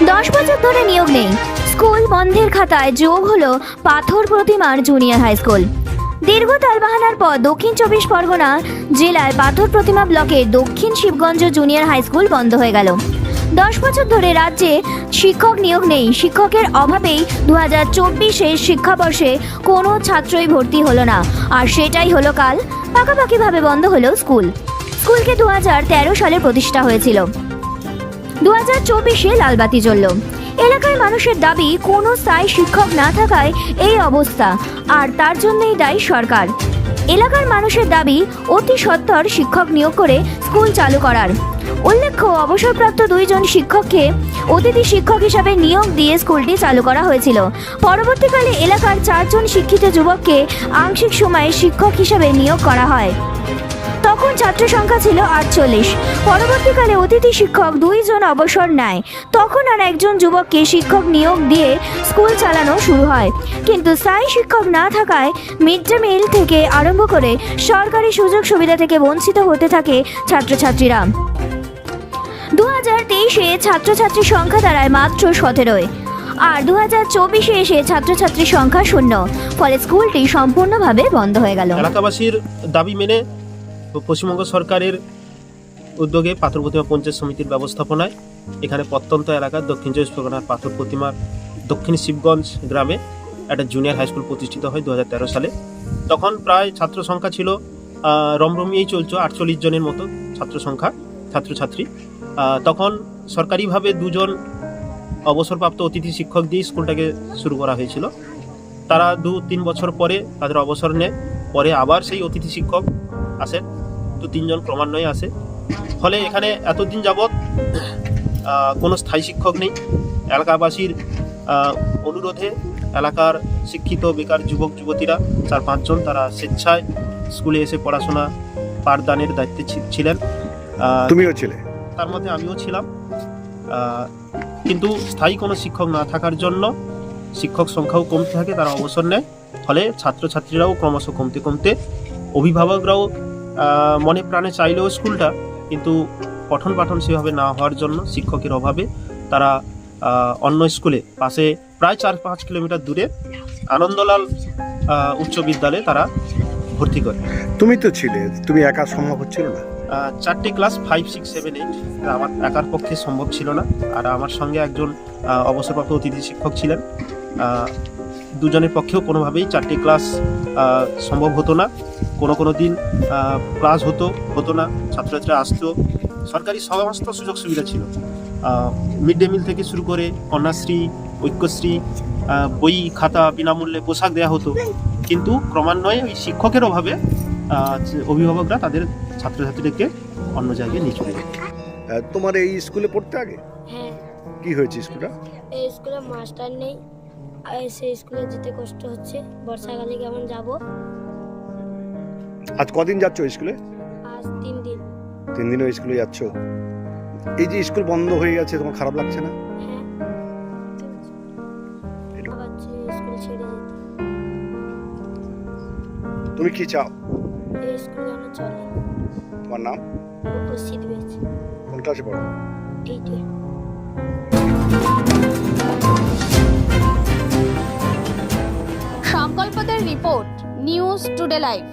10 বছর ধরে নিয়োগ নেই। স্কুল বন্ধের খাতায় যোগ হলো পাথর প্রতিমার জুনিয়র হাই স্কুল। দীর্ঘ তালবাহানার পর দক্ষিণ 24 পরগনা জেলায় পাথর প্রতিমা ব্লকের দক্ষিণ শিবগঞ্জ জুনিয়র হাই স্কুল বন্ধ হয়ে গেল। 10 বছর ধরে রাজ্যে শিক্ষক নিয়োগ নেই। শিক্ষকের অভাবেই 2024-এর শিক্ষাবর্ষে কোনো ছাত্রই ভর্তি হলো না। আর সেটাই হলো কাল। পাকাপাকিভাবে বন্ধ হলো স্কুল। স্কুলকে 2013 সালে প্রতিষ্ঠা হয়েছিল। 2024-এ লালবাতি জ্বলল। এলাকার মানুষের দাবি, কোনো স্থায়ী শিক্ষক না থাকায় এই অবস্থা, আর তার জন্যই দায়ী সরকার। এলাকার মানুষের দাবি, অতি সত্বর শিক্ষক নিয়োগ করে স্কুল চালু করার। উল্লেখ্য, অবসরপ্রাপ্ত 2 জন শিক্ষককে অতিথি শিক্ষক হিসাবে নিয়োগ দিয়ে স্কুলটি চালু করা হয়েছিল। পরবর্তীকালে এলাকার 4 জন শিক্ষিত যুবককে আংশিক সময়ে শিক্ষক হিসাবে নিয়োগ করা হয়। তখন ছাত্র সংখ্যা ছিল 48। পরবর্তীকালে অতিথি শিক্ষক 2 জন অবসর নেয়। তখন আর একজন যুবককে শিক্ষক নিয়োগ দিয়ে স্কুল চালানো শুরু হয়। কিন্তু স্থায়ী শিক্ষক না থাকায় মিড ডে মিল থেকে আরম্ভ করে সরকারি সুযোগ সুবিধা থেকে বঞ্চিত হতে থাকে ছাত্রছাত্রীরা। 2023-এ ছাত্রছাত্রীর সংখ্যা দাঁড়ায় মাত্র 17। আর 2024-এ এসে ছাত্রছাত্রীর সংখ্যা 0। ফলে স্কুলটি সম্পূর্ণভাবে বন্ধ হয়ে গেল। এলাকাবাসীর দাবি মেনে পশ্চিমবঙ্গ সরকারের উদ্যোগে পাথর প্রতিমা পঞ্চায়েত সমিতির ব্যবস্থাপনায় এখানে প্রত্যন্ত এলাকার দক্ষিণ 24 পরগনার পাথর প্রতিমার দক্ষিণ শিবগঞ্জ গ্রামে একটা জুনিয়র হাই স্কুল প্রতিষ্ঠিত হয় 2013 সালে। তখন প্রায় ছাত্র সংখ্যা ছিল রমরমিয়েই চলছে 48 জনের মতো ছাত্রছাত্রী। তখন সরকারিভাবে 2 জন অবসরপ্রাপ্ত অতিথি শিক্ষক দিয়ে স্কুলটাকে শুরু করা হয়েছিল। তারা 2-3 বছর পরে তাদের অবসর নেয়। পরে আবার সেই অতিথি শিক্ষক আসেন, 2-3 জন ক্রমান্বয়ে আসে। ফলে এখানে এতদিন যাবৎ কোনো স্থায়ী শিক্ষক নেই। এলাকাবাসীর অনুরোধে এলাকার শিক্ষিত বেকার যুবক যুবতীরা 4-5 জন তারা স্বেচ্ছায় স্কুলে এসে পড়াশোনা পাঠদানের দায়িত্বে ছিলেন। তুমিও ছিলে? তার মধ্যে আমিও ছিলাম। কিন্তু স্থায়ী কোনো শিক্ষক না থাকার জন্য শিক্ষক সংখ্যাও কমতে থাকে, তারা অবসর নেয়। ফলে ছাত্রছাত্রীরাও ক্রমশ কমতে অভিভাবকরাও মনে প্রাণে চাইলেও স্কুলটা, কিন্তু পঠন পাঠন সেভাবে না হওয়ার জন্য শিক্ষকের অভাবে তারা অন্য স্কুলে পাশে প্রায় 4-5 কিলোমিটার দূরে আনন্দলাল উচ্চ বিদ্যালয়ে তারা ভর্তি করে। তুমি তো ছিলে, তুমি একা সম্ভব হচ্ছিল না? 4টে ক্লাস 5, 6, 7, 8 আমার একার পক্ষে সম্ভব ছিল না। আর আমার সঙ্গে একজন অবসরপ্রাপ্ত অতিথি শিক্ষক ছিলেন। 2 জনের পক্ষেও কোনোভাবেই 4টে ক্লাস সম্ভব হতো না। কোনো দিন ক্লাস হতো না, ছাত্রছাত্রীরা আসতো। সরকারি সমস্ত সুযোগ সুবিধা ছিল, মিড ডে মিল থেকে শুরু করে কন্যাশ্রী, ঐক্যশ্রী, বই খাতা বিনামূল্যে পোশাক দেওয়া হতো। কিন্তু ক্রমান্বয়ে ওই শিক্ষকের অভাবে অভিভাবকরা তাদের ছাত্রছাত্রীদেরকে অন্য জায়গায় নিয়ে চলে যেত। তোমার এই স্কুলে পড়তে আগে? হ্যাঁ। কি হয়েছে স্কুলটা? এই স্কুলে মাস্টার নেই, আর সেই স্কুলে যেতে কষ্ট হচ্ছে। বর্ষাকালে কেমন যাব? আজ কদিন যাচ্ছ স্কুলে? আজ 3 দিন। 3 দিন ওই স্কুলে যাচ্ছ। এই যে স্কুল বন্ধ হয়ে গেছে, তোমার খারাপ লাগছে না? হ্যাঁ, আবার স্কুল ছেড়ে যেতে। তুমি কি চাও? এই স্কুল যেন চলে। তোমার নাম? উপস্থিত হয়েছে। কোন ক্লাসে পড়ো? 8-এ। সংকল্পদের রিপোর্ট, নিউজ টুডে লাইভ।